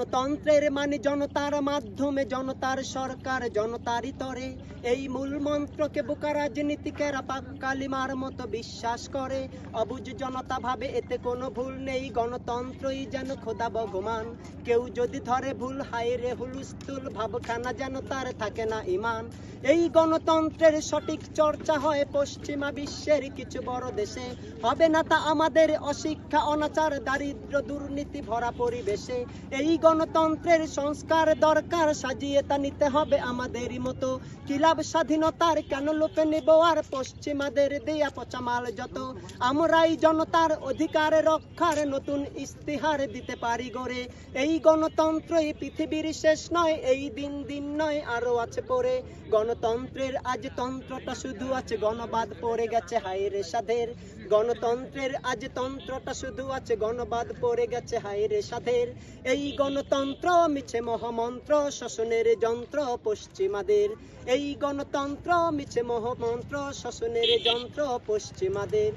গণতন্ত্রের মানে জনতার মাধ্যমে, জনতার সরকার, জনতারই তরে। এই মূল মন্ত্রকে বোকা রাজনীতিকেরা পাক কালিমার মতো বিশ্বাস করে। অবুঝ জনতা ভাবে এতে কোনো ভুল নেই, গণতন্ত্রই যেন খোদা ভগবান। কেউ যদি ধরে ভুল, হায় রে হুলস্থুল, ভাবখানা যেন তার থাকে না ইমান। এই গণতন্ত্রের সঠিক চর্চা হয় পশ্চিমা বিশ্বের কিছু বড় দেশে। হবে না তা আমাদের অশিক্ষা, অনাচার, দারিদ্র, দুর্নীতি ভরা পরিবেশে। এই গণতন্ত্রের সংস্কার দরকার, সাজিয়ে তা নিতে হবে আমাদেরই মতো। কি লাভ স্বাধীনতার, কেন লোপে নেব আর পশ্চিমাদের দেয়া পচা মাল যত। আমরাই জনতার অধিকার রক্ষার নতুন ইস্তিহার দিতে পারি গড়ে। এই গণতন্ত্রই পৃথিবীর শেষ নয়, এই দিন দিন নয় আরো আছে পরে। গণতন্ত্রের আজ তন্ত্রটা শুধু আছে, গণবাদ পড়ে গেছে হায় রে সাধের। গণতন্ত্রের আজ তন্ত্রটা শুধু আছে, গণবাদ পড়ে গেছে হায় রে সাধের। এই গণতন্ত্র মিছে মহামন্ত্র, শোষণের যন্ত্র পশ্চিমাদের। এই গণতন্ত্র মিছে মহামন্ত্র, শোষণের যন্ত্র পশ্চিমাদের।